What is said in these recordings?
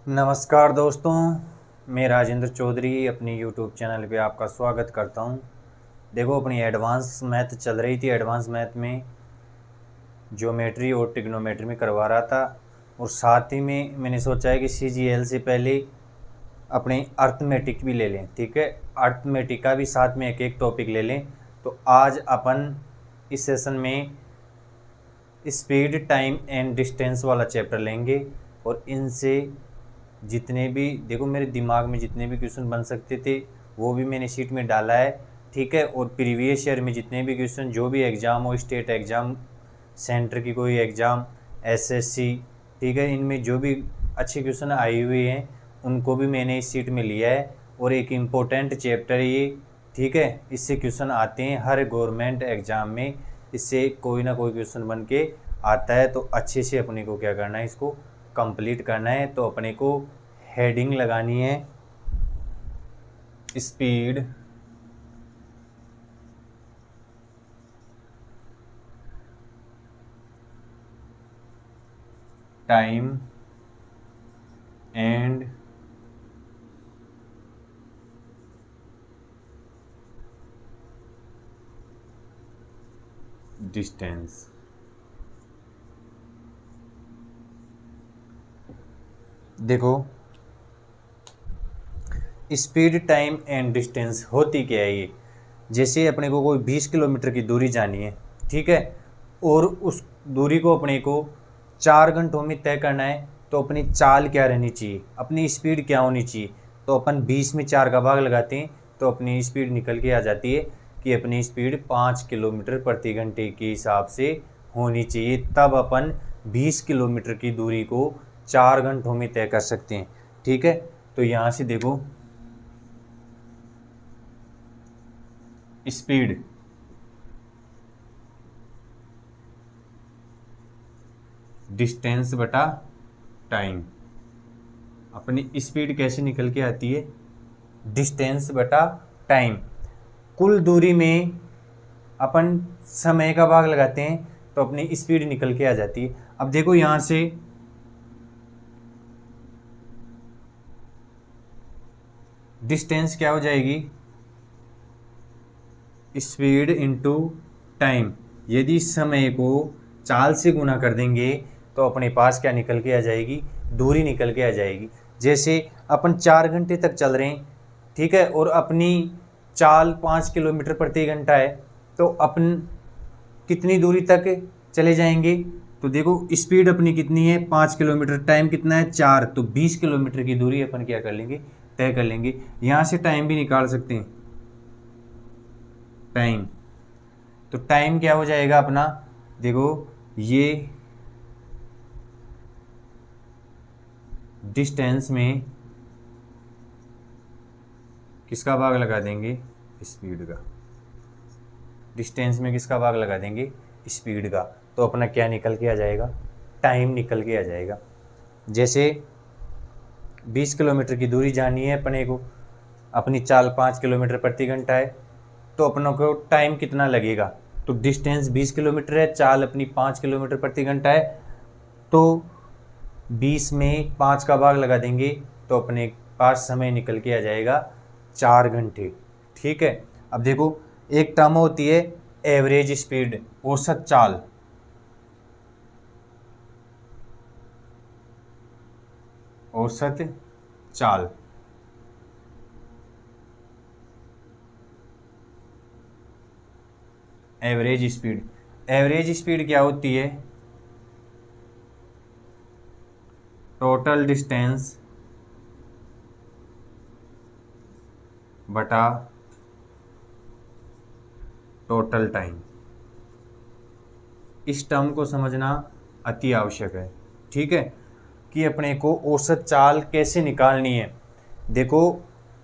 नमस्कार दोस्तों, मैं राजेंद्र चौधरी अपनी यूट्यूब चैनल पे आपका स्वागत करता हूं। देखो, अपनी एडवांस मैथ चल रही थी। एडवांस मैथ में ज्योमेट्री और ट्रिग्नोमेट्री में करवा रहा था, और साथ ही में मैंने सोचा है कि सीजीएल से पहले अपने अर्थमेटिक भी ले लें। ठीक है, अर्थमेटिक का भी साथ में एक एक टॉपिक ले लें। तो आज अपन इस सेशन में स्पीड, टाइम एंड डिस्टेंस वाला चैप्टर लेंगे, और इनसे जितने भी, देखो, मेरे दिमाग में जितने भी क्वेश्चन बन सकते थे वो भी मैंने शीट में डाला है। ठीक है, और प्रीवियस ईयर में जितने भी क्वेश्चन, जो भी एग्ज़ाम हो, स्टेट एग्ज़ाम, सेंटर की कोई एग्ज़ाम, एसएससी, ठीक है, इनमें जो भी अच्छे क्वेश्चन आए हुए हैं उनको भी मैंने इस शीट में लिया है। और एक इम्पोर्टेंट चैप्टर है ये। ठीक है, इससे क्वेश्चन आते हैं हर गवर्नमेंट एग्ज़ाम में, इससे कोई ना कोई क्वेश्चन बन के आता है। तो अच्छे से अपने को क्या करना है, इसको कंप्लीट करना है। तो अपने को हेडिंग लगानी है स्पीड, टाइम एंड डिस्टेंस। देखो, स्पीड, टाइम एंड डिस्टेंस होती क्या है ये। जैसे अपने को कोई 20 किलोमीटर की दूरी जानी है, ठीक है, और उस दूरी को अपने को 4 घंटों में तय करना है, तो अपनी चाल क्या रहनी चाहिए, अपनी स्पीड क्या होनी चाहिए। तो अपन 20 में 4 का भाग लगाते हैं तो अपनी स्पीड निकल के आ जाती है कि अपनी स्पीड 5 किलोमीटर प्रति घंटे के हिसाब से होनी चाहिए। तब अपन 20 किलोमीटर की दूरी को 4 घंटों में तय कर सकते हैं। ठीक है, तो यहाँ से देखो, स्पीड डिस्टेंस बटा टाइम। अपनी स्पीड कैसे निकल के आती है, डिस्टेंस बटा टाइम। कुल दूरी में अपन समय का भाग लगाते हैं तो अपनी स्पीड निकल के आ जाती है। अब देखो, यहाँ से डिस्टेंस क्या हो जाएगी, स्पीड इंटू टाइम। यदि समय को चाल से गुना कर देंगे तो अपने पास क्या निकल के आ जाएगी, दूरी निकल के आ जाएगी। जैसे अपन 4 घंटे तक चल रहे हैं, ठीक है, और अपनी चाल 5 किलोमीटर प्रति घंटा है, तो अपन कितनी दूरी तक चले जाएंगे। तो देखो, स्पीड अपनी कितनी है, 5 किलोमीटर, टाइम कितना है, 4, तो 20 किलोमीटर की दूरी अपन क्या कर लेंगे, तय कर लेंगे। यहाँ से टाइम भी निकाल सकते हैं, टाइम। तो टाइम क्या हो जाएगा अपना, देखो, ये डिस्टेंस में किसका भाग लगा देंगे, स्पीड का। डिस्टेंस में किसका भाग लगा देंगे, स्पीड का। तो अपना क्या निकल के आ जाएगा, टाइम निकल के आ जाएगा। जैसे 20 किलोमीटर की दूरी जानी है अपने को, अपनी चाल 5 किलोमीटर प्रति घंटा है, तो अपनों को टाइम कितना लगेगा। तो डिस्टेंस 20 किलोमीटर है, चाल अपनी 5 किलोमीटर प्रति घंटा है, तो 20 में 5 का भाग लगा देंगे तो अपने पास समय निकल के आ जाएगा 4 घंटे। ठीक है, अब देखो, एक टर्म होती है एवरेज स्पीड, औसत चाल। औसत चाल, एवरेज स्पीड। एवरेज स्पीड क्या होती है, टोटल डिस्टेंस बटा टोटल टाइम। इस टर्म को समझना अति आवश्यक है। ठीक है, कि अपने को औसत चाल कैसे निकालनी है। देखो,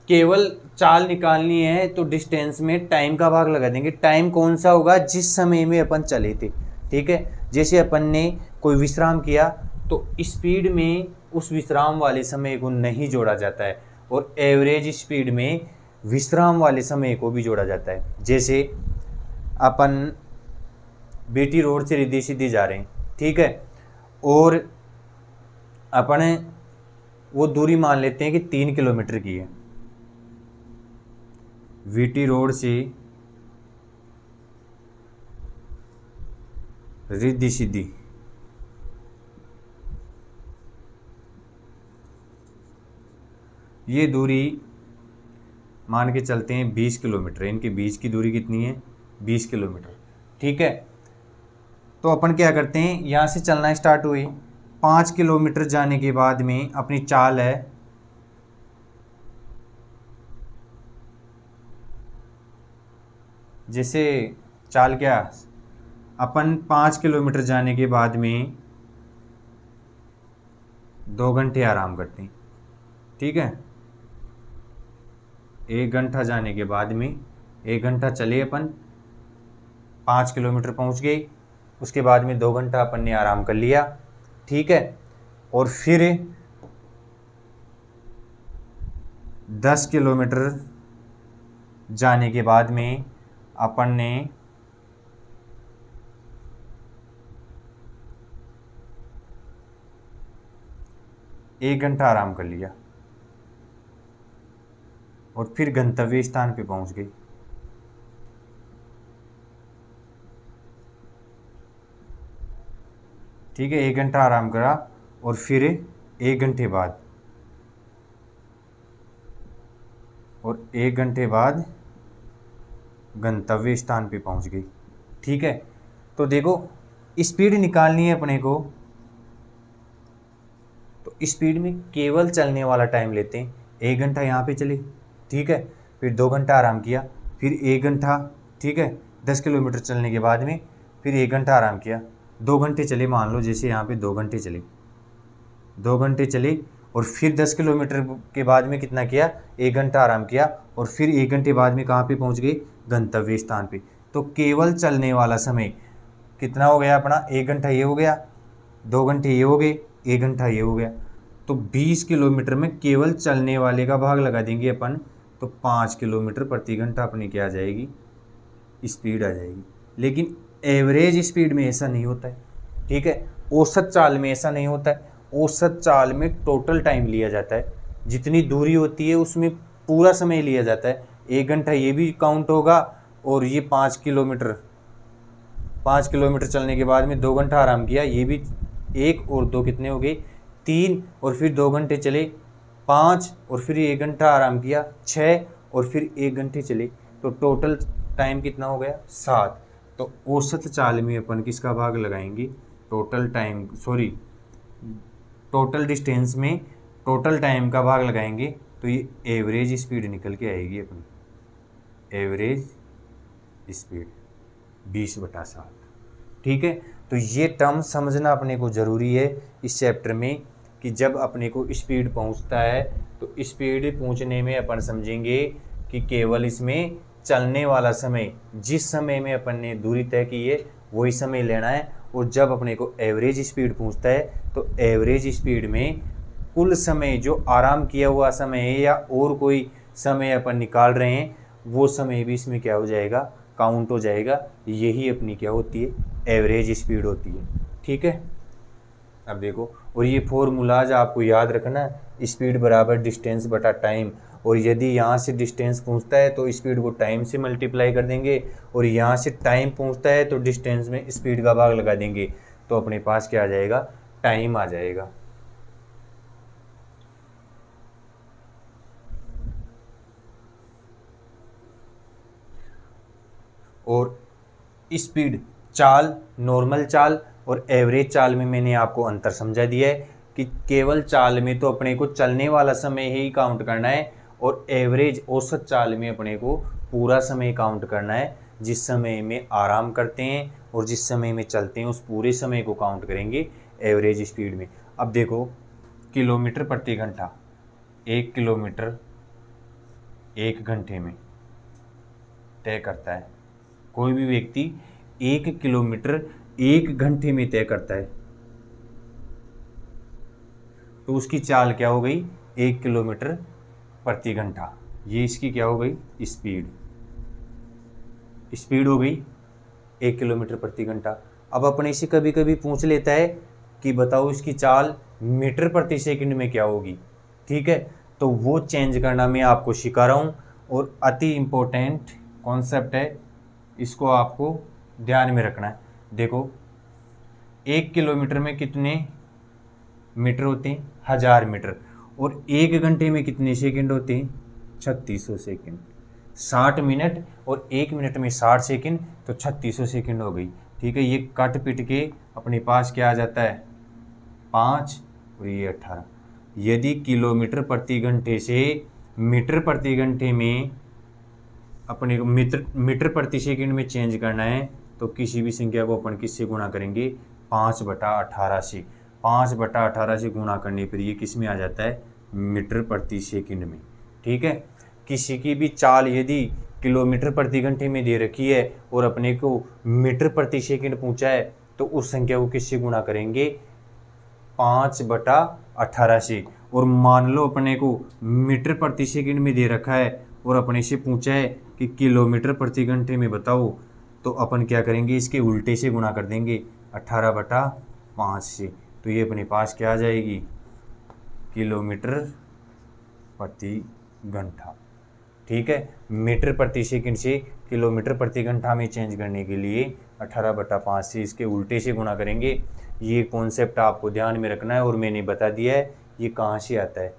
केवल चाल निकालनी है तो डिस्टेंस में टाइम का भाग लगा देंगे। टाइम कौन सा होगा, जिस समय में अपन चले थे। ठीक है, जैसे अपन ने कोई विश्राम किया तो स्पीड में उस विश्राम वाले समय को नहीं जोड़ा जाता है, और एवरेज स्पीड में विश्राम वाले समय को भी जोड़ा जाता है। जैसे अपन बीटी रोड से रिद्धि सिद्धि जा रहे हैं, ठीक है, और अपन वो दूरी मान लेते हैं कि 3 किलोमीटर की है। वीटी रोड से रिद्धि सिद्धि ये दूरी मान के चलते हैं 20 किलोमीटर। इनके बीच की दूरी कितनी है? 20 किलोमीटर। ठीक है, तो अपन क्या करते हैं, यहाँ से चलना स्टार्ट हुए। 5 किलोमीटर जाने के बाद में अपनी चाल है जैसे चाल क्या, अपन 5 किलोमीटर जाने के बाद में 2 घंटे आराम करते हैं। ठीक है, 1 घंटा जाने के बाद में 1 घंटा चले अपन, 5 किलोमीटर पहुंच गए। उसके बाद में 2 घंटा अपन ने आराम कर लिया। ठीक है, और फिर 10 किलोमीटर जाने के बाद में अपन ने 1 घंटा आराम कर लिया और फिर गंतव्य स्थान पे पहुंच गए। ठीक है, 1 घंटा आराम करा और फिर 1 घंटे बाद और 1 घंटे बाद गंतव्य स्थान पे पहुंच गई। ठीक है, तो देखो स्पीड निकालनी है अपने को, तो स्पीड में केवल चलने वाला टाइम लेते हैं। 1 घंटा यहाँ पे चले, ठीक है, फिर 2 घंटा आराम किया, फिर 1 घंटा, ठीक है, 10 किलोमीटर चलने के बाद में फिर 1 घंटा आराम किया, 2 घंटे चले, मान लो जैसे यहाँ पे 2 घंटे चले, 2 घंटे चले और फिर 10 किलोमीटर के बाद में कितना किया, 1 घंटा आराम किया और फिर 1 घंटे बाद में कहाँ पे पहुँच गए, गंतव्य स्थान पे। तो केवल चलने वाला समय कितना हो गया अपना, 1 घंटा ये हो गया, 2 घंटे ये हो गए, 1 घंटा ये हो गया। तो 20 किलोमीटर में केवल चलने वाले का भाग लगा देंगे अपन, तो 5 किलोमीटर प्रति घंटा अपनी क्या आ जाएगी, स्पीड आ जाएगी। लेकिन एवरेज स्पीड में ऐसा नहीं होता है। ठीक है, औसत चाल में ऐसा नहीं होता है। औसत चाल में टोटल टाइम लिया जाता है, जितनी दूरी होती है उसमें पूरा समय लिया जाता है। 1 घंटा ये भी काउंट होगा और ये 5 किलोमीटर चलने के बाद में 2 घंटा आराम किया, ये भी 1 और 2 कितने हो गए, 3, और फिर 2 घंटे चले 5 और फिर 1 घंटा आराम किया 6 और फिर 1 घंटे चले, तो टोटल टाइम कितना हो गया, 7। तो औसत चाल में अपन किसका भाग लगाएंगे, टोटल डिस्टेंस में टोटल टाइम का भाग लगाएंगे, तो ये एवरेज स्पीड निकल के आएगी अपनी, एवरेज स्पीड 20/7। ठीक है, तो ये टर्म समझना अपने को ज़रूरी है इस चैप्टर में, कि जब अपने को स्पीड पहुंचता है तो स्पीड पहुंचने में अपन समझेंगे कि केवल इसमें चलने वाला समय, जिस समय में अपन ने दूरी तय की है वही समय लेना है। और जब अपने को एवरेज स्पीड पहुंचता है तो एवरेज स्पीड में कुल समय जो आराम किया हुआ समय है या और कोई समय अपन निकाल रहे हैं, वो समय भी इसमें क्या हो जाएगा, काउंट हो जाएगा। यही अपनी क्या होती है, एवरेज स्पीड होती है। ठीक है, अब देखो, और ये फॉर्मूलाज आपको याद रखना, स्पीड बराबर डिस्टेंस बटा टाइम। और यदि यहाँ से डिस्टेंस पहुँचता है तो स्पीड को टाइम से मल्टीप्लाई कर देंगे, और यहाँ से टाइम पहुँचता है तो डिस्टेंस में स्पीड का भाग लगा देंगे, तो अपने पास क्या आ जाएगा, टाइम आ जाएगा। और स्पीड चाल, नॉर्मल चाल और एवरेज चाल में मैंने आपको अंतर समझा दिया है कि केवल चाल में तो अपने को चलने वाला समय ही काउंट करना है, और एवरेज औसत चाल में अपने को पूरा समय काउंट करना है। जिस समय में आराम करते हैं और जिस समय में चलते हैं उस पूरे समय को काउंट करेंगे एवरेज स्पीड में। अब देखो, किलोमीटर प्रति घंटा, 1 किलोमीटर 1 घंटे में तय करता है। कोई भी व्यक्ति 1 किलोमीटर 1 घंटे में तय करता है, तो उसकी चाल क्या हो गई, 1 किलोमीटर प्रति घंटा। ये इसकी क्या हो गई, स्पीड हो गई 1 किलोमीटर प्रति घंटा। अब अपने से कभी कभी पूछ लेता है कि बताओ इसकी चाल मीटर प्रति सेकंड में क्या होगी, ठीक है। तो वो चेंज करना मैं आपको सिखा रहा हूँ और अति इम्पोर्टेंट कॉन्सेप्ट है, इसको आपको ध्यान में रखना है। देखो 1 किलोमीटर में कितने मीटर होते हैं? 1000 मीटर। और 1 घंटे में कितने सेकंड होते हैं? 3600 सेकंड। 60 मिनट और 1 मिनट में 60 सेकंड, तो 3600 सेकंड हो गई। ठीक है, ये कट पिट के अपने पास क्या आ जाता है? 5 और ये 18। यदि किलोमीटर प्रति घंटे से मीटर प्रति घंटे में अपने को मीटर प्रति सेकंड में चेंज करना है, तो किसी भी संख्या को अपन किससे गुणा करेंगे? 5/18 से। 5/18 से गुणा करने पर ये किस में आ जाता है? मीटर प्रति सेकंड में। ठीक है, किसी की भी चाल यदि किलोमीटर प्रति घंटे में दे रखी है और अपने को मीटर प्रति सेकंड पूछा है, तो उस संख्या को किससे गुणा करेंगे? 5/18 से। और मान लो अपने को मीटर प्रति सेकंड में दे रखा है और अपने से पूछा है कि किलोमीटर प्रति घंटे में बताओ, तो अपन क्या करेंगे? इसके उल्टे से गुणा कर देंगे 18/5 से। तो ये अपने पास क्या आ जाएगी? किलोमीटर प्रति घंटा। ठीक है, मीटर प्रति सेकंड से किलोमीटर प्रति घंटा में चेंज करने के लिए 18/5 से इसके उल्टे से गुणा करेंगे। ये कॉन्सेप्ट आपको ध्यान में रखना है और मैंने बता दिया है ये कहाँ से आता है।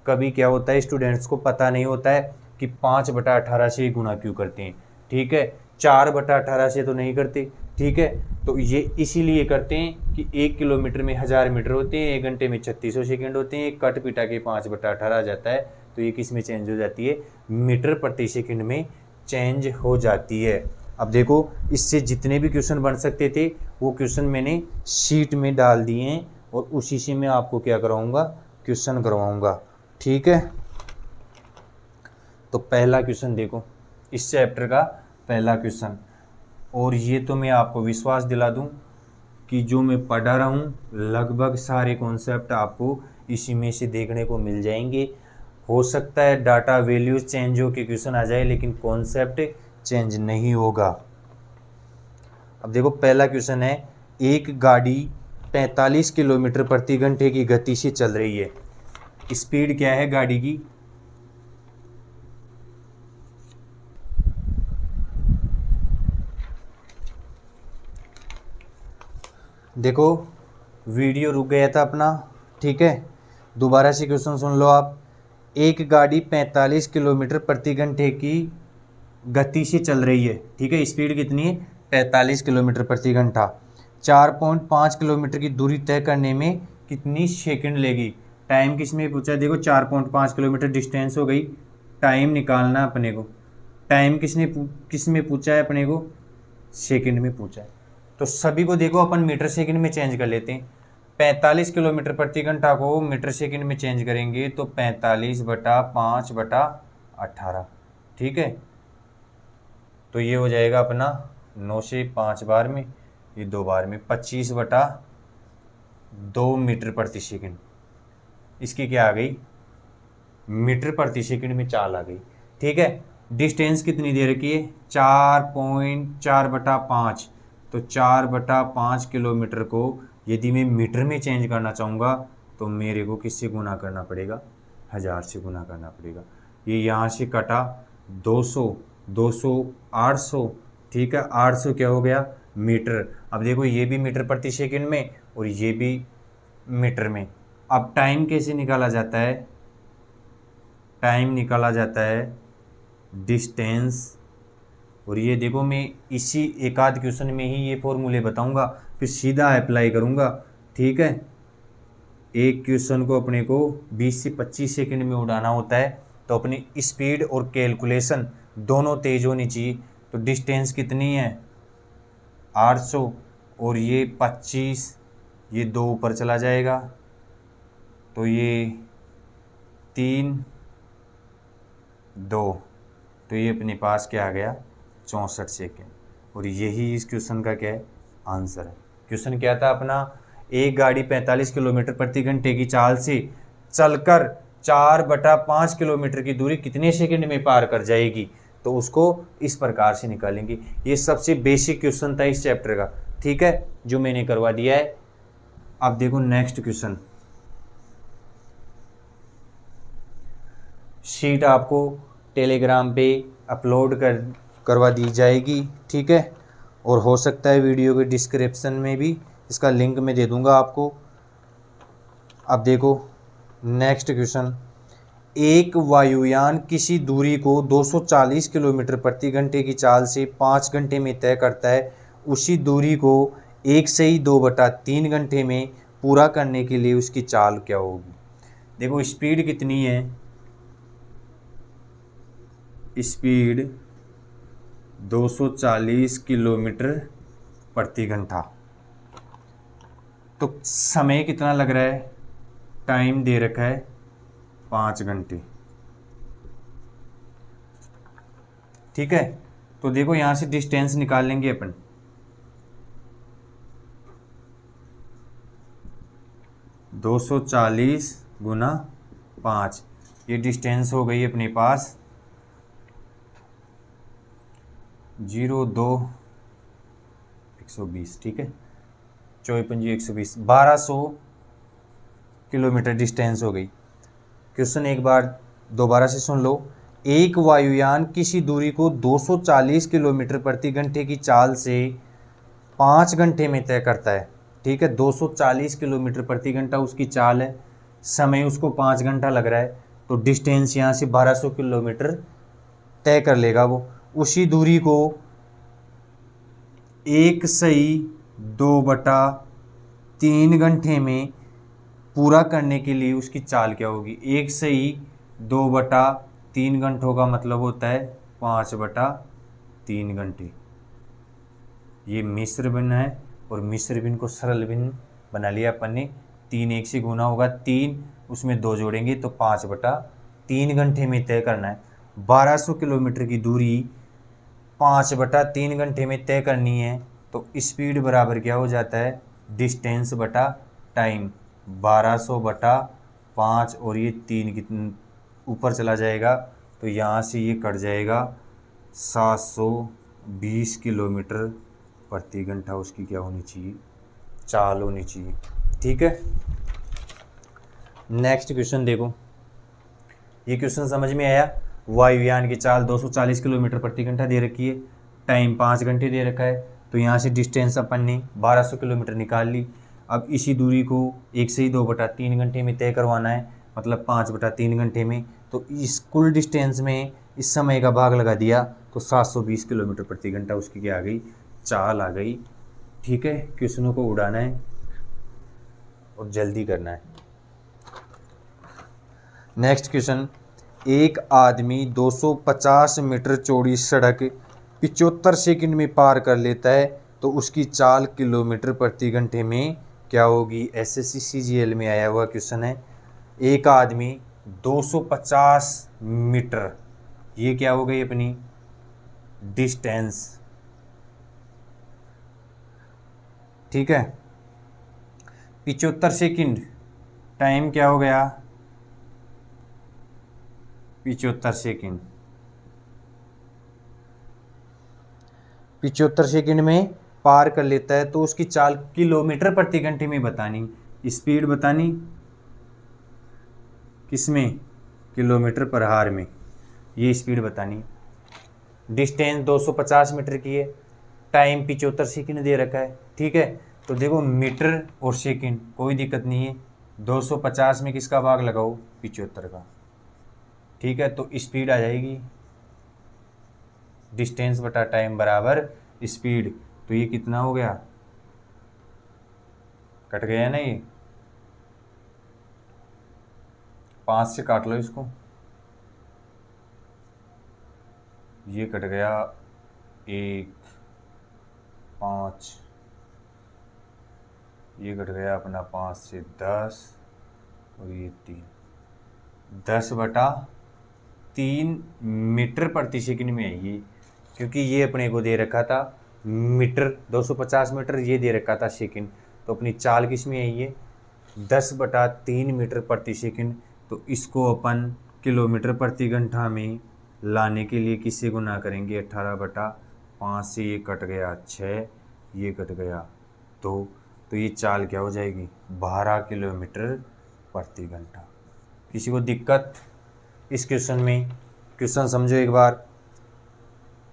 कभी क्या होता है, स्टूडेंट्स को पता नहीं होता है कि 5/18 से गुणा क्यों करते हैं। ठीक है, 4/18 से तो नहीं करते। ठीक है, तो ये इसीलिए करते हैं कि 1 किलोमीटर में 1000 मीटर होते हैं, 1 घंटे में 3600 सेकंड होते हैं, कट पिटा के 5/18 आ जाता है, तो ये किस में चेंज हो जाती है? मीटर प्रति सेकंड में चेंज हो जाती है। अब देखो, इससे जितने भी क्वेश्चन बन सकते थे वो क्वेश्चन मैंने शीट में डाल दिए हैं और उसी से मैं आपको क्या कराऊंगा? क्वेश्चन करवाऊंगा। ठीक है, तो पहला क्वेश्चन देखो, इस चैप्टर का पहला क्वेश्चन, और ये तो मैं आपको विश्वास दिला दूं कि जो मैं पढ़ा रहा हूँ लगभग सारे कॉन्सेप्ट आपको इसी में से देखने को मिल जाएंगे। हो सकता है डाटा वैल्यूज चेंज हो के क्वेश्चन आ जाए, लेकिन कॉन्सेप्ट चेंज नहीं होगा। अब देखो पहला क्वेश्चन है, एक गाड़ी 45 किलोमीटर प्रति घंटे की गति से चल रही है। स्पीड क्या है गाड़ी की? देखो वीडियो रुक गया था अपना। ठीक है, दोबारा से क्वेश्चन सुन लो आप। एक गाड़ी 45 किलोमीटर प्रति घंटे की गति से चल रही है। ठीक है, स्पीड कितनी है? 45 किलोमीटर प्रति घंटा। 4.5 किलोमीटर की दूरी तय करने में कितनी सेकंड लेगी? टाइम किस में पूछा है? देखो 4.5 किलोमीटर डिस्टेंस हो गई, टाइम निकालना अपने को। टाइम किस में पूछा है अपने को? सेकंड में पूछा है। तो सभी को देखो अपन मीटर सेकंड में चेंज कर लेते हैं। 45 किलोमीटर प्रति घंटा को मीटर सेकंड में चेंज करेंगे तो 45/5/18। ठीक है, तो ये हो जाएगा अपना 9 से 5 बार में, ये 2 बार में 25/2 मीटर प्रति सेकंड। इसकी क्या आ गई? मीटर प्रति सेकंड में चाल आ गई। ठीक है, डिस्टेंस कितनी दे रखी है? 4.4/5। तो 4/5 किलोमीटर को यदि मैं मीटर में चेंज करना चाहूँगा तो मेरे को किससे गुना करना पड़ेगा? 1000 से गुना करना पड़ेगा। ये यहाँ से कटा 200, 200 800। ठीक है, 800 क्या हो गया? मीटर। अब देखो ये भी मीटर प्रति सेकंड में और ये भी मीटर में। अब टाइम कैसे निकाला जाता है? टाइम निकाला जाता है डिस्टेंस, और ये देखो मैं इसी एक आध क्वेश्चन में ही ये फॉर्मूले बताऊंगा, फिर सीधा अप्लाई करूंगा। ठीक है, एक क्वेश्चन को अपने को 20 से 25 सेकंड में उड़ाना होता है, तो अपनी स्पीड और कैलकुलेशन दोनों तेज होनी चाहिए। तो डिस्टेंस कितनी है? 800 और ये 25, ये 2 ऊपर चला जाएगा, तो ये 3 2, तो ये अपने पास क्या आ गया? 64 सेकेंड। और यही इस क्वेश्चन का क्या है? आंसर है। क्वेश्चन क्या था अपना? एक गाड़ी 45 किलोमीटर प्रति घंटे की चाल से चलकर 4/5 किलोमीटर की दूरी कितने सेकंड में पार कर जाएगी? तो उसको इस प्रकार से निकालेंगे। ये सबसे बेसिक क्वेश्चन था इस चैप्टर का। ठीक है, जो मैंने करवा दिया है। अब देखो नेक्स्ट क्वेश्चन। शीट आपको टेलीग्राम पे अपलोड करवा दी जाएगी, ठीक है। और हो सकता है वीडियो के डिस्क्रिप्शन में भी इसका लिंक मैं दे दूंगा आपको। अब देखो नेक्स्ट क्वेश्चन, एक वायुयान किसी दूरी को 240 किलोमीटर प्रति घंटे की चाल से 5 घंटे में तय करता है, उसी दूरी को 1/2/3 घंटे में पूरा करने के लिए उसकी चाल क्या होगी। देखो स्पीड कितनी है, स्पीड 240 किलोमीटर प्रति घंटा। तो समय कितना लग रहा है, टाइम दे रखा है 5 घंटे, ठीक है। तो देखो यहां से डिस्टेंस निकाल लेंगे अपन। दो 240 गुना 5, ये डिस्टेंस हो गई अपने पास 0,2,120, ठीक है। 24,120, 1200 किलोमीटर डिस्टेंस हो गई। क्वेश्चन एक बार दोबारा से सुन लो। एक वायुयान किसी दूरी को 240 किलोमीटर प्रति घंटे की चाल से 5 घंटे में तय करता है, ठीक है। 240 किलोमीटर प्रति घंटा उसकी चाल है, समय उसको 5 घंटा लग रहा है, तो डिस्टेंस यहाँ से 1200 किलोमीटर तय कर लेगा वो। उसी दूरी को 1/2/3 घंटे में पूरा करने के लिए उसकी चाल क्या होगी। 1/2/3 घंटों का मतलब होता है 5/3 घंटे। ये मिश्र भिन्न है और मिश्र भिन्न को सरल भिन्न बना लिया अपन ने। 3 1 से गुना होगा 3, उसमें 2 जोड़ेंगे तो 5/3 घंटे में तय करना है। 1200 किलोमीटर की दूरी 5/3 घंटे में तय करनी है, तो स्पीड बराबर क्या हो जाता है, डिस्टेंस बटा टाइम। 1200/5 और ये 3 कितने ऊपर चला जाएगा, तो यहाँ से ये कट जाएगा 720 किलोमीटर प्रति घंटा उसकी क्या होनी चाहिए, चाल होनी चाहिए, ठीक है। नेक्स्ट क्वेश्चन देखो, ये क्वेश्चन समझ में आया। वायुयान की चाल 240 किलोमीटर प्रति घंटा दे रखी है, टाइम 5 घंटे दे रखा है, तो यहाँ से डिस्टेंस अपन ने 1200 किलोमीटर निकाल ली। अब इसी दूरी को 1/2/3 घंटे में तय करवाना है, मतलब 5/3 घंटे में, तो इस कुल डिस्टेंस में इस समय का भाग लगा दिया तो 720 किलोमीटर प्रति घंटा उसकी क्या आ गई, चाल आ गई, ठीक है। क्वेश्चनों को उड़ाना है और जल्दी करना है। नेक्स्ट क्वेश्चन, एक आदमी 250 मीटर चौड़ी सड़क 75 सेकंड में पार कर लेता है, तो उसकी चाल किलोमीटर प्रति घंटे में क्या होगी। एसएससी सीजीएल में आया हुआ क्वेश्चन है। एक आदमी 250 मीटर, ये क्या हो गई अपनी डिस्टेंस, ठीक है। 75 सेकंड, टाइम क्या हो गया 75 सेकंड। 75 सेकंड में पार कर लेता है, तो उसकी चाल किलोमीटर प्रति घंटे में बतानी, स्पीड बतानी किसमें, किलोमीटर पर आवर में, ये स्पीड बतानी। डिस्टेंस 250 मीटर की है, टाइम 75 सेकंड दे रखा है, ठीक है। तो देखो मीटर और सेकंड कोई दिक्कत नहीं है, 250 में किसका भाग लगाओ, 75 का, ठीक है। तो स्पीड आ जाएगी डिस्टेंस बटा टाइम बराबर स्पीड, तो ये कितना हो गया, कट गया ना, ये 5 से काट लो इसको, ये कट गया 1 5, ये कट गया अपना 5 से 10 और ये 3, 10/3 मीटर प्रति सेकंड में है ये, क्योंकि ये अपने को दे रखा था मीटर, 250 मीटर ये दे रखा था सेकंड, तो अपनी चाल किस में है ये 10/3 मीटर प्रति सेकंड। तो इसको अपन किलोमीटर प्रति घंटा में लाने के लिए किससे गुना करेंगे, 18/5 से, ये कट गया 6, ये कट गया 2, तो ये चाल क्या हो जाएगी 12 किलोमीटर प्रति घंटा। किसी को दिक्कत, इस क्वेश्चन में। क्वेश्चन समझो एक बार।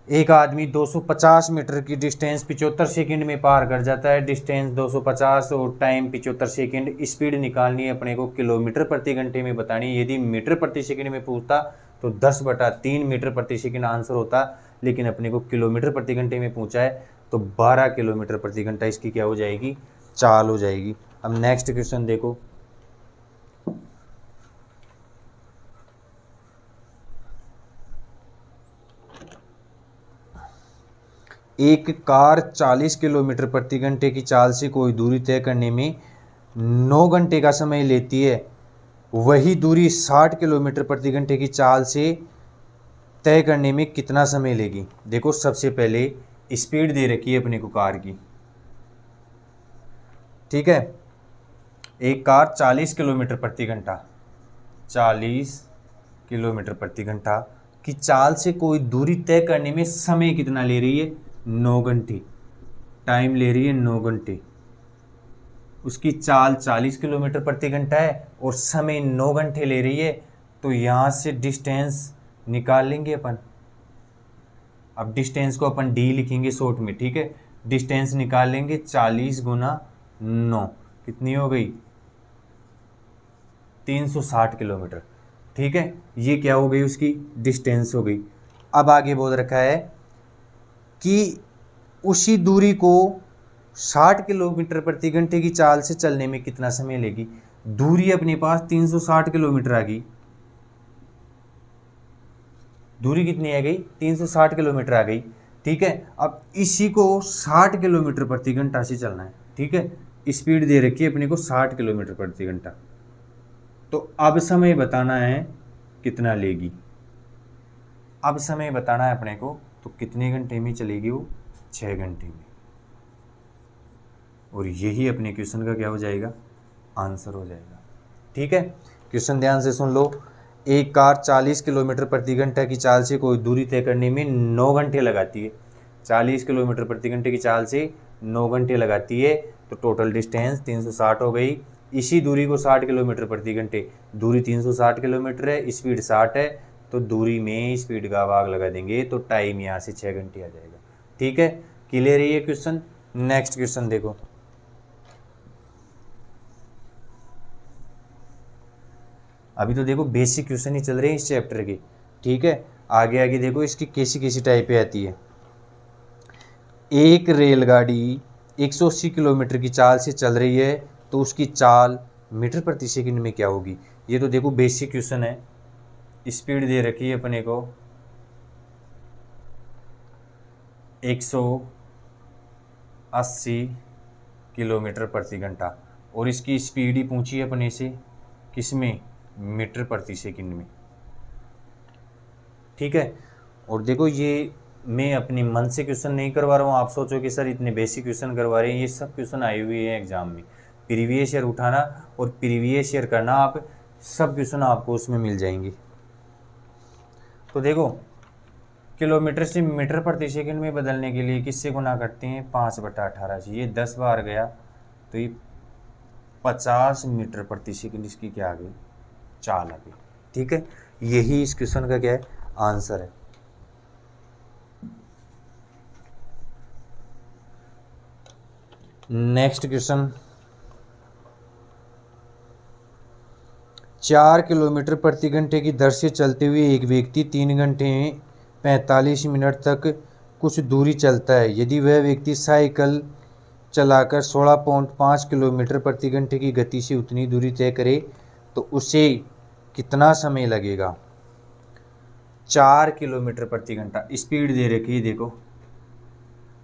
एक आदमी 250 मीटर की डिस्टेंस 75 सेकंड में पार कर जाता है। डिस्टेंस 250 और टाइम 75 सेकंड। स्पीड निकालनी है अपने को किलोमीटर प्रति घंटे में बतानी है। यदि मीटर प्रति सेकंड में पूछता तो 10/3 मीटर प्रति सेकंड आंसर होता, लेकिन अपने को किलोमीटर प्रति घंटे में पूछा है तो 12 किलोमीटर प्रति घंटा इसकी क्या हो जाएगी, चाल हो जाएगी। अब नेक्स्ट क्वेश्चन देखो। एक कार 40 किलोमीटर प्रति घंटे की चाल से कोई दूरी तय करने में 9 घंटे का समय लेती है। वही दूरी 60 किलोमीटर प्रति घंटे की चाल से तय करने में कितना समय लेगी। देखो सबसे पहले स्पीड दे रखी है अपने को कार की, ठीक है। एक कार 40 किलोमीटर प्रति घंटा 40 किलोमीटर प्रति घंटा की चाल से कोई दूरी तय करने में समय कितना ले रही है, 9 घंटे। टाइम ले रही है 9 घंटे। उसकी चाल 40 किलोमीटर प्रति घंटा है और समय 9 घंटे ले रही है, तो यहाँ से डिस्टेंस निकाल लेंगे अपन। अब डिस्टेंस को अपन डी लिखेंगे शॉर्ट में, ठीक है। डिस्टेंस निकाल लेंगे 40 गुना 9 कितनी हो गई, 360 किलोमीटर, ठीक है। ये क्या हो गई, उसकी डिस्टेंस हो गई। अब आगे बोल रखा है कि उसी दूरी को 60 किलोमीटर प्रति घंटे की चाल से चलने में कितना समय लेगी। दूरी अपने पास 360 किलोमीटर आ गई। दूरी कितनी आ गई, 360 किलोमीटर आ गई, ठीक है। अब इसी को 60 किलोमीटर प्रति घंटा से चलना है, ठीक है। स्पीड दे रखी है अपने को 60 किलोमीटर प्रति घंटा। तो अब समय बताना है कितना लेगी। अब समय बताना है अपने को, तो कितने घंटे में चलेगी वो, 6 घंटे में। और यही अपने क्वेश्चन का क्या हो जाएगा, आंसर हो जाएगा, ठीक है। क्वेश्चन ध्यान से सुन लो। एक कार 40 किलोमीटर प्रति घंटा की चाल से कोई दूरी तय करने में 9 घंटे लगाती है। 40 किलोमीटर प्रति घंटे की चाल से 9 घंटे लगाती है, तो टोटल डिस्टेंस 360 हो गई। इसी दूरी को 60 किलोमीटर प्रति घंटे, दूरी 360 किलोमीटर है, स्पीड 60 है, तो दूरी में स्पीड का भाग लगा देंगे तो टाइम यहाँ से 6 घंटे आ जाएगा, ठीक है। क्लियर है ये क्वेश्चन। नेक्स्ट क्वेश्चन देखो। अभी तो देखो बेसिक क्वेश्चन ही चल रहे हैं इस चैप्टर की, ठीक है। आगे आगे देखो इसकी कैसी कैसी टाइप पे आती है। एक रेलगाड़ी 180 किलोमीटर की चाल से चल रही है, तो उसकी चाल मीटर प्रति सेकंड में क्या होगी। ये तो देखो बेसिक क्वेश्चन है। स्पीड दे रखी है अपने को 180 किलोमीटर प्रति घंटा, और इसकी स्पीड ही पूछी है अपने से किसमें, मीटर प्रति सेकंड में, ठीक है। और देखो ये मैं अपने मन से क्वेश्चन नहीं करवा रहा हूँ। आप सोचो कि सर इतने बेसिक क्वेश्चन करवा रहे हैं, ये सब क्वेश्चन आए हुए हैं एग्जाम में। प्रीवियस ईयर उठाना और प्रीवियस ईयर करना, आप सब क्वेश्चन आपको उसमें मिल जाएंगे। तो देखो किलोमीटर से मीटर प्रति सेकंड में बदलने के लिए किससे गुना करते हैं, 5/18 से। ये 10 बार गया तो ये 50 मीटर प्रति सेकंड इसकी क्या आ गई, चाल आ गई, ठीक है। यही इस क्वेश्चन का क्या है, आंसर है। Next question. 4 किलोमीटर प्रति घंटे की दर से चलते हुए एक व्यक्ति 3 घंटे 45 मिनट तक कुछ दूरी चलता है। यदि वह व्यक्ति साइकिल चलाकर 16.5 किलोमीटर प्रति घंटे की गति से उतनी दूरी तय करे तो उसे कितना समय लगेगा। 4 किलोमीटर प्रति घंटा स्पीड दे रखी है, देखो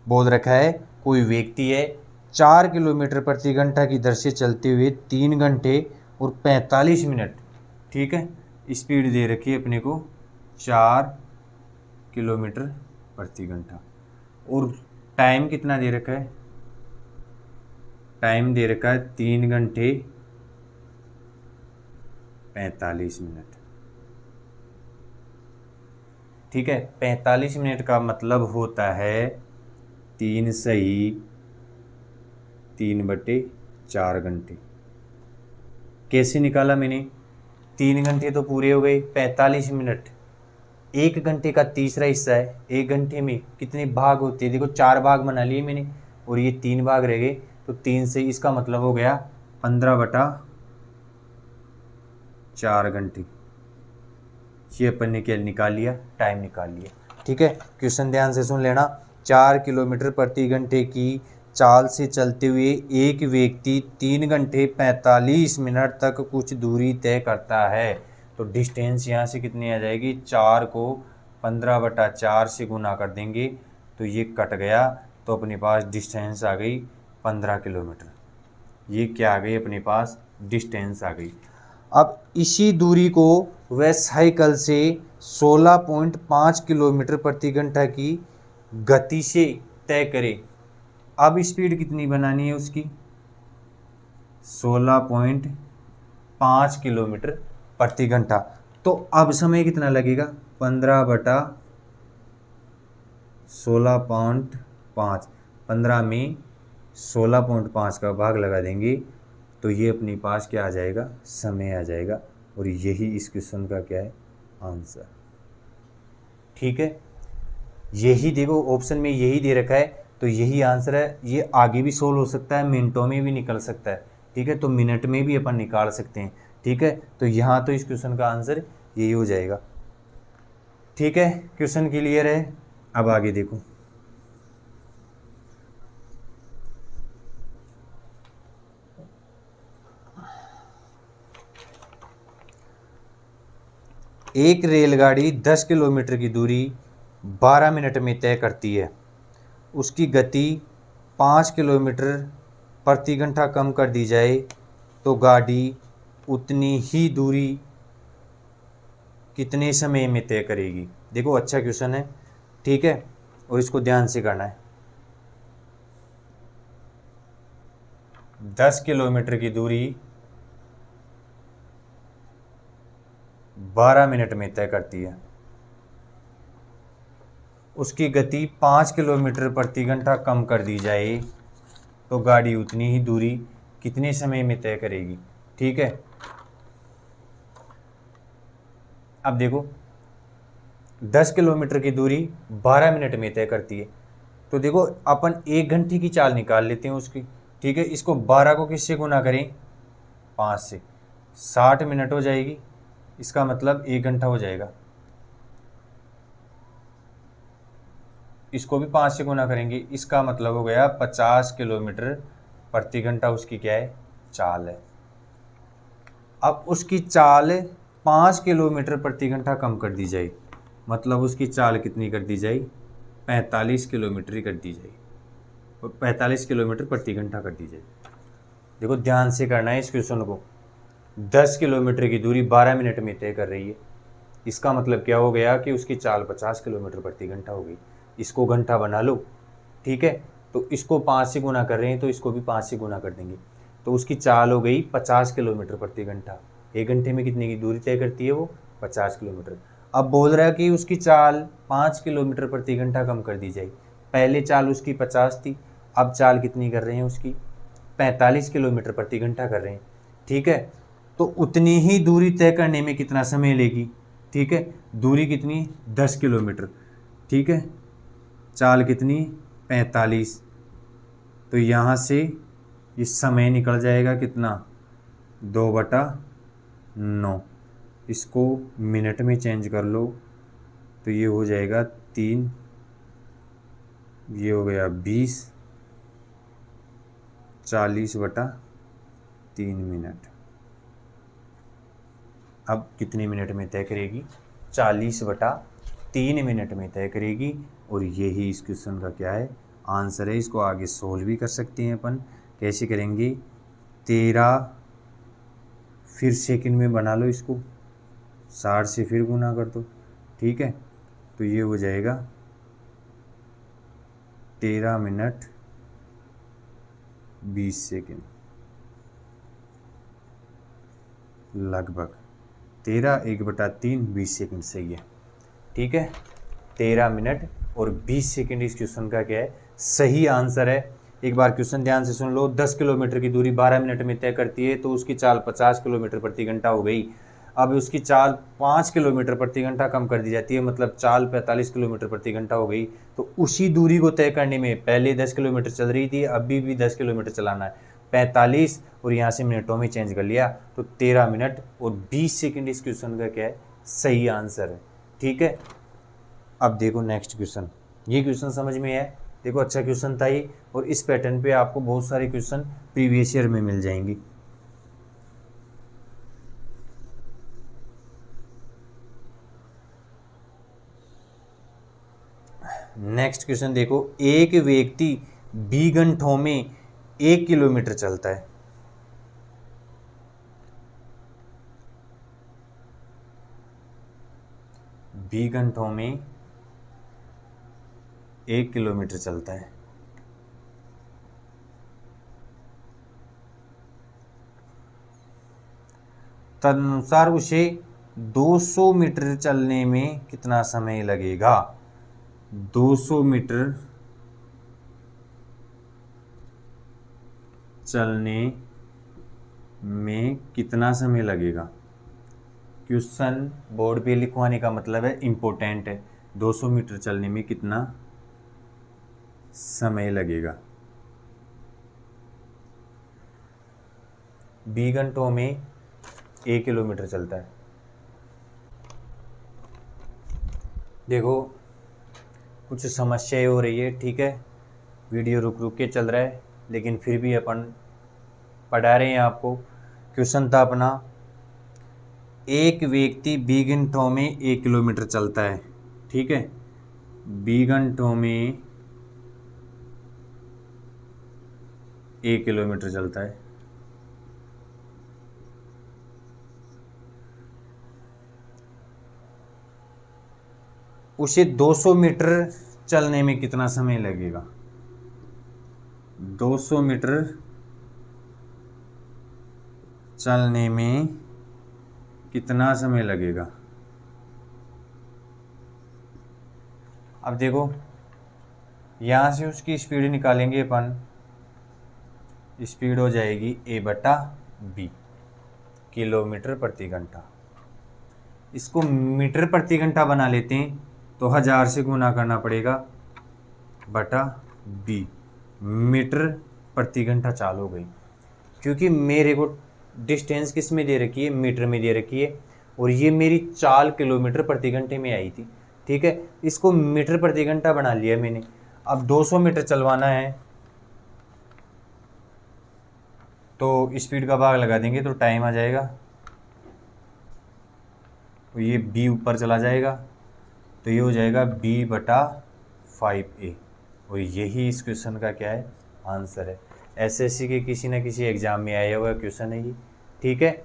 बोल रखा है कोई व्यक्ति है 4 किलोमीटर प्रति घंटा की दर से चलते हुए 3 घंटे और 45 मिनट, ठीक है। स्पीड दे रखी है अपने को 4 किलोमीटर प्रति घंटा, और टाइम कितना दे रखा है, टाइम दे रखा है 3 घंटे 45 मिनट, ठीक है। 45 मिनट का मतलब होता है 3 सही 3/4 घंटे। कैसे निकाला मैंने, 3 घंटे तो पूरे हो गए, 45 मिनट। 1 घंटे का तीसरा हिस्सा है, 1 घंटे में कितने भाग होते हैं? देखो 4 भाग बना लिए मैंने और ये 3 भाग रह गए, तो 3 से इसका मतलब हो गया 15/4 घंटे। ये अपन ने क्या निकाल लिया? टाइम निकाल लिया। ठीक है, क्वेश्चन ध्यान से सुन लेना। 4 किलोमीटर प्रति घंटे की चाल से चलते हुए एक व्यक्ति 3 घंटे 45 मिनट तक कुछ दूरी तय करता है, तो डिस्टेंस यहाँ से कितनी आ जाएगी? 4 को 15/4 से गुना कर देंगे तो ये कट गया, तो अपने पास डिस्टेंस आ गई 15 किलोमीटर। ये क्या आ गई अपने पास? डिस्टेंस आ गई। अब इसी दूरी को वह साइकिल से 16.5 किलोमीटर प्रति घंटा की गति से तय करे। अब स्पीड कितनी बनानी है उसकी? 16.5 किलोमीटर प्रति घंटा। तो अब समय कितना लगेगा? 15/16.5। 15 में 16.5 का भाग लगा देंगे तो ये अपने पास क्या आ जाएगा? समय आ जाएगा। और यही इस क्वेश्चन का क्या है? आंसर। ठीक है, यही देखो ऑप्शन में यही दे रखा है, तो यही आंसर है। ये आगे भी सोल्व हो सकता है, मिनटों में भी निकल सकता है। ठीक है, तो मिनट में भी अपन निकाल सकते हैं। ठीक है, तो यहाँ तो इस क्वेश्चन का आंसर यही हो जाएगा। ठीक है, क्वेश्चन क्लियर है। अब आगे देखो, एक रेलगाड़ी 10 किलोमीटर की दूरी 12 मिनट में तय करती है। उसकी गति 5 किलोमीटर प्रति घंटा कम कर दी जाए तो गाड़ी उतनी ही दूरी कितने समय में तय करेगी? देखो अच्छा क्वेश्चन है। ठीक है, और इसको ध्यान से करना है। 10 किलोमीटर की दूरी 12 मिनट में तय करती है। उसकी गति 5 किलोमीटर प्रति घंटा कम कर दी जाए तो गाड़ी उतनी ही दूरी कितने समय में तय करेगी? ठीक है, अब देखो 10 किलोमीटर की दूरी 12 मिनट में तय करती है, तो देखो अपन 1 घंटे की चाल निकाल लेते हैं उसकी। ठीक है, इसको 12 को किससे गुना करें? 5 से। 60 मिनट हो जाएगी, इसका मतलब 1 घंटा हो जाएगा। इसको भी 5 से गुना करेंगे, इसका मतलब हो गया 50 किलोमीटर प्रति घंटा उसकी क्या है? चाल है। अब उसकी चाल 5 किलोमीटर प्रति घंटा कम कर दी जाए, मतलब उसकी चाल कितनी कर दी जाए? 45 किलोमीटर ही कर दी जाए, और 45 किलोमीटर प्रति घंटा कर दी जाए। देखो ध्यान से करना है इस क्वेश्चन को। 10 किलोमीटर की दूरी 12 मिनट में तय कर रही है, इसका मतलब क्या हो गया कि उसकी चाल 50 किलोमीटर प्रति घंटा हो गई। इसको घंटा बना लो। ठीक है, तो इसको 5 से गुना कर रहे हैं तो इसको भी 5 से गुना कर देंगे, तो उसकी चाल हो गई 50 किलोमीटर प्रति घंटा। 1 घंटे में कितने की दूरी तय करती है वो? 50 किलोमीटर। अब बोल रहा है कि उसकी चाल 5 किलोमीटर प्रति घंटा कम कर दी जाए। पहले चाल उसकी 50 थी, अब चाल कितनी कर रहे हैं उसकी? 45 किलोमीटर प्रति घंटा कर रहे हैं। ठीक है, तो उतनी ही दूरी तय करने में कितना समय लेगी? ठीक है, दूरी कितनी? 10 किलोमीटर। ठीक है, चाल कितनी? 45। तो यहाँ से ये समय निकल जाएगा कितना? 2/9। इसको मिनट में चेंज कर लो तो ये हो जाएगा 3, ये हो गया 20, 40/3 मिनट। अब कितने मिनट में तय करेगी? 40/3 मिनट में तय करेगी। और यही इस क्वेश्चन का क्या है? आंसर है। इसको आगे सोल्व भी कर सकते हैं अपन। कैसे करेंगे? 13 फिर सेकंड में बना लो इसको, 60 से फिर गुना कर दो। ठीक है, तो ये हो जाएगा 13 मिनट 20 सेकंड, लगभग 13 1/3 20 सेकंड सही है। ठीक है, 13 मिनट और 20 सेकंड इस क्वेश्चन का क्या है? सही आंसर है। एक बार क्वेश्चन ध्यान से सुन लो। 10 किलोमीटर की दूरी 12 मिनट में तय करती है तो उसकी चाल 50 किलोमीटर प्रति घंटा हो गई। अब उसकी चाल 5 किलोमीटर प्रति घंटा कम कर दी जाती है, मतलब चाल 45 किलोमीटर प्रति घंटा हो गई। तो उसी दूरी को तय करने में पहले 10 किलोमीटर चल रही थी, अभी भी 10 किलोमीटर चलाना है, 45 और यहाँ से मिनटों में चेंज कर लिया, तो 13 मिनट और 20 सेकंड इस क्वेश्चन का क्या है, सही आंसर है। ठीक है, अब देखो नेक्स्ट क्वेश्चन। ये क्वेश्चन समझ में है, देखो अच्छा क्वेश्चन था ये, और इस पैटर्न पे आपको बहुत सारे क्वेश्चन प्रीवियस ईयर में मिल जाएंगे। नेक्स्ट क्वेश्चन देखो, एक व्यक्ति 20 घंटों में 1 किलोमीटर चलता है। बीस घंटों में 1 किलोमीटर चलता है। तदनुसार उसे 200 मीटर चलने में कितना समय लगेगा। 200 मीटर चलने में कितना समय लगेगा। क्वेश्चन बोर्ड पे लिखवाने का मतलब है इम्पोर्टेंट है। 200 मीटर चलने में कितना समय लगेगा। 20 घंटों में 1 किलोमीटर चलता है। देखो कुछ समस्याएं हो रही है, ठीक है, वीडियो रुक रुक के चल रहा है, लेकिन फिर भी अपन पढ़ा रहे हैं आपको। क्वेश्चन था अपना, एक व्यक्ति 20 घंटों में 1 किलोमीटर चलता है। ठीक है, 20 घंटों में 1 किलोमीटर चलता है। उसे 200 मीटर चलने में कितना समय लगेगा। 200 मीटर चलने में कितना समय लगेगा। अब देखो यहाँ से उसकी स्पीड निकालेंगे अपन, स्पीड हो जाएगी A/B, किलोमीटर प्रति घंटा। इसको मीटर प्रति घंटा बना लेते हैं तो 1000 से गुना करना पड़ेगा बटा B, मीटर प्रति घंटा चाल हो गई। क्योंकि मेरे को डिस्टेंस किस में दे रखी है, मीटर में दे रखी है, और ये मेरी चाल किलोमीटर प्रति घंटे में आई थी। ठीक है, इसको मीटर प्रति घंटा बना लिया मैंने। अब 200 मीटर चलवाना है तो स्पीड का भाग लगा देंगे तो टाइम आ जाएगा, तो ये B ऊपर चला जाएगा, तो ये हो जाएगा B/5A, और यही इस क्वेश्चन का क्या है, आंसर है। एसएससी के किसी न किसी एग्जाम में आया हुआ क्वेश्चन है ये। ठीक है,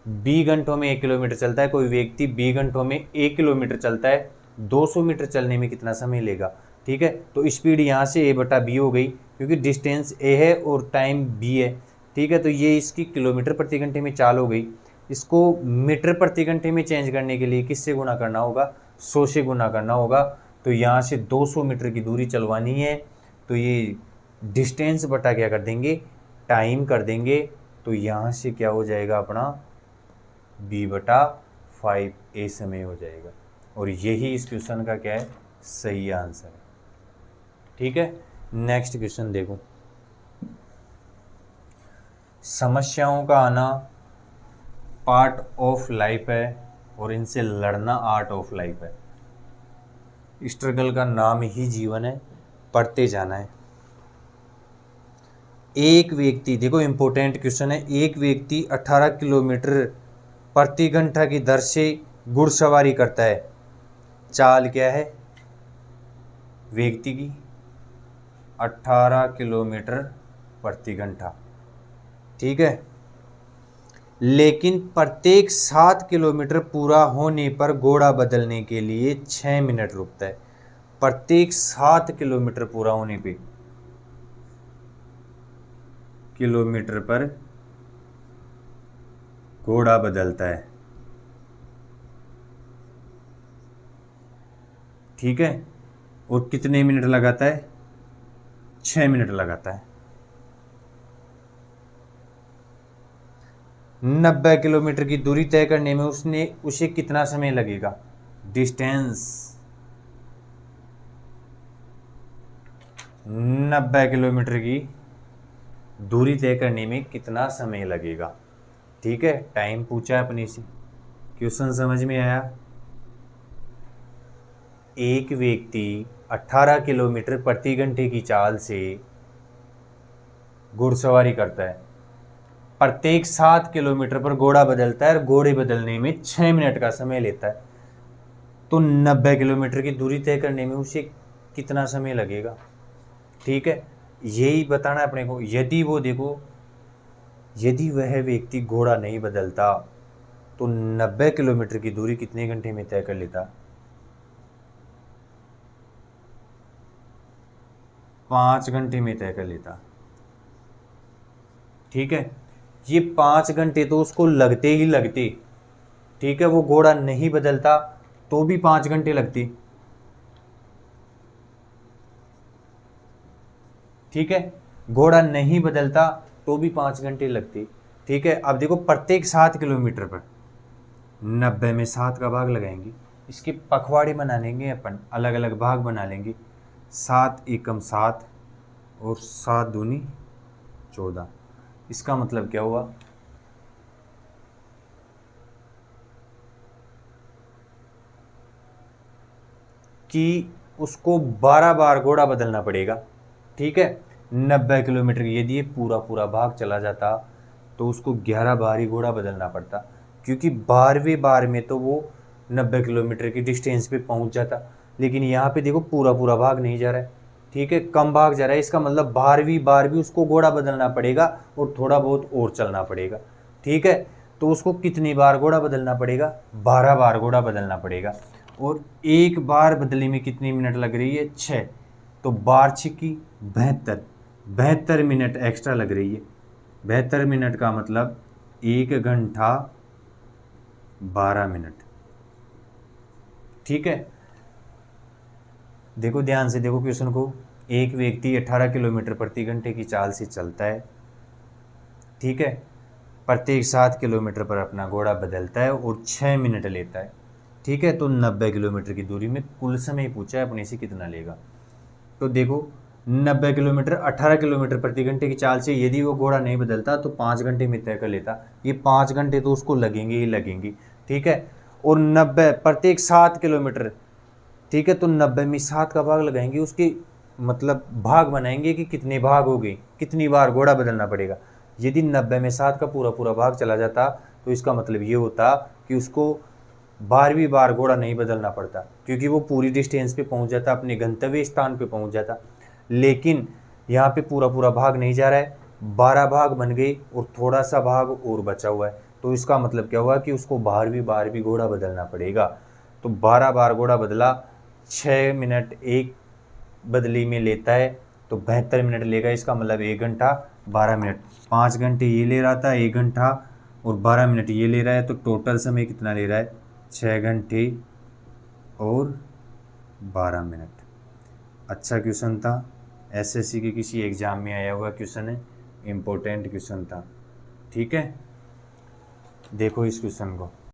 20 घंटों में 1 किलोमीटर चलता है, कोई व्यक्ति 20 घंटों में 1 किलोमीटर चलता है, 200 मीटर चलने में कितना समय लेगा। ठीक है, तो स्पीड यहाँ से A/B हो गई, क्योंकि डिस्टेंस A है और टाइम B है। ठीक है, तो ये इसकी किलोमीटर प्रति घंटे में चाल हो गई। इसको मीटर प्रति घंटे में चेंज करने के लिए किससे गुना करना होगा, 100 से गुना करना होगा। तो यहाँ से 200 मीटर की दूरी चलवानी है, तो ये डिस्टेंस बटा क्या कर देंगे, टाइम कर देंगे, तो यहाँ से क्या हो जाएगा अपना B/5A समय हो जाएगा, और यही इस क्वेश्चन का क्या है, सही आंसर है। ठीक है, नेक्स्ट क्वेश्चन देखो। समस्याओं का आना पार्ट ऑफ लाइफ है और इनसे लड़ना आर्ट ऑफ लाइफ है। स्ट्रगल का नाम ही जीवन है, पढ़ते जाना है। एक व्यक्ति, देखो इंपॉर्टेंट क्वेश्चन है, एक व्यक्ति 18 किलोमीटर प्रति घंटा की दर से घुड़सवारी करता है। चाल क्या है व्यक्ति की, 18 किलोमीटर प्रति घंटा। ठीक है, लेकिन प्रत्येक 7 किलोमीटर पूरा होने पर घोड़ा बदलने के लिए 6 मिनट रुकता है। प्रत्येक 7 किलोमीटर पूरा होने पे किलोमीटर पर घोड़ा बदलता है। ठीक है, और कितने मिनट लगाता है, 6 मिनट लगाता है। 90 किलोमीटर की दूरी तय करने में उसे कितना समय लगेगा। डिस्टेंस 90 किलोमीटर की दूरी तय करने में कितना समय लगेगा। ठीक है, टाइम पूछा है अपने से। क्वेश्चन समझ में आया। एक व्यक्ति 18 किलोमीटर प्रति घंटे की चाल से घुड़सवारी करता है। प्रत्येक 7 किलोमीटर पर घोड़ा बदलता है और घोड़े बदलने में 6 मिनट का समय लेता है। तो 90 किलोमीटर की दूरी तय करने में उसे कितना समय लगेगा। ठीक है, यही बताना है अपने को। यदि वो देखो, यदि वह व्यक्ति घोड़ा नहीं बदलता तो 90 किलोमीटर की दूरी कितने घंटे में तय कर लेता। 5 घंटे में तय कर लेता। ठीक है, ये 5 घंटे तो उसको लगते ही लगते। ठीक है, वो घोड़ा नहीं बदलता तो भी 5 घंटे लगते। ठीक है, घोड़ा नहीं बदलता तो भी 5 घंटे लगते। ठीक है, अब देखो प्रत्येक 7 किलोमीटर पर 90 में 7 का भाग लगाएंगे। इसके पखवाड़े बना लेंगे अपन, अलग अलग भाग बना लेंगे। 7 एकम 7 और 7 दूनी 14। इसका मतलब क्या हुआ कि उसको 12 बार घोड़ा बदलना पड़ेगा। ठीक है, 90 किलोमीटर यदि ये पूरा पूरा भाग चला जाता तो उसको 11 बार ही घोड़ा बदलना पड़ता, क्योंकि 12वें बार में तो वो 90 किलोमीटर की डिस्टेंस पे पहुंच जाता। लेकिन यहाँ पे देखो पूरा पूरा भाग नहीं जा रहा है। ठीक है, कम भाग जा रहा है। इसका मतलब 12वीं बार भी उसको घोड़ा बदलना पड़ेगा और थोड़ा बहुत और चलना पड़ेगा। ठीक है, तो उसको कितनी बार घोड़ा बदलना पड़ेगा। 12 बार घोड़ा बदलना पड़ेगा। और एक बार बदलने में कितनी मिनट लग रही है। 6। तो 12 की 72, 72 मिनट एक्स्ट्रा लग रही है। 72 मिनट का मतलब 1 घंटा 12 मिनट। ठीक है, देखो ध्यान से देखो क्वेश्चन को। एक व्यक्ति 18 किलोमीटर प्रति घंटे की चाल से चलता है। ठीक है, प्रत्येक 7 किलोमीटर पर अपना घोड़ा बदलता है और 6 मिनट लेता है। ठीक है, तो 90 किलोमीटर की दूरी में कुल समय पूछा है अपने से कितना लेगा। तो देखो 90 किलोमीटर 18 किलोमीटर प्रति घंटे की चाल से यदि वो घोड़ा नहीं बदलता तो 5 घंटे में तय कर लेता। ये 5 घंटे तो उसको लगेंगे ही लगेंगे। ठीक है, और 90 प्रत्येक 7 किलोमीटर। ठीक है, तो 90 में 7 का भाग लगाएंगे, उसके मतलब भाग बनाएंगे कि कितने भाग हो गए, कितनी बार घोड़ा बदलना पड़ेगा। यदि 90 में 7 का पूरा पूरा भाग चला जाता तो इसका मतलब ये होता कि उसको 12वीं बार घोड़ा नहीं बदलना पड़ता, क्योंकि वो पूरी डिस्टेंस पे पहुंच जाता, अपने गंतव्य स्थान पे पहुंच जाता। लेकिन यहाँ पे पूरा पूरा भाग नहीं जा रहा है, 12 भाग बन गए और थोड़ा सा भाग और बचा हुआ है। तो इसका मतलब क्या हुआ कि उसको 12वीं बार भी घोड़ा बदलना पड़ेगा। तो 12 बार घोड़ा बदला, 6 मिनट एक बदली में लेता है, तो 72 मिनट लेगा। इसका मतलब 1 घंटा 12 मिनट। 5 घंटे ये ले रहा था, 1 घंटा और 12 मिनट ये ले रहा है, तो टोटल समय कितना ले रहा है। 6 घंटे और 12 मिनट। अच्छा क्वेश्चन था, एसएससी के किसी एग्ज़ाम में आया हुआ क्वेश्चन है, इम्पोर्टेंट क्वेश्चन था। ठीक है, देखो इस क्वेश्चन को।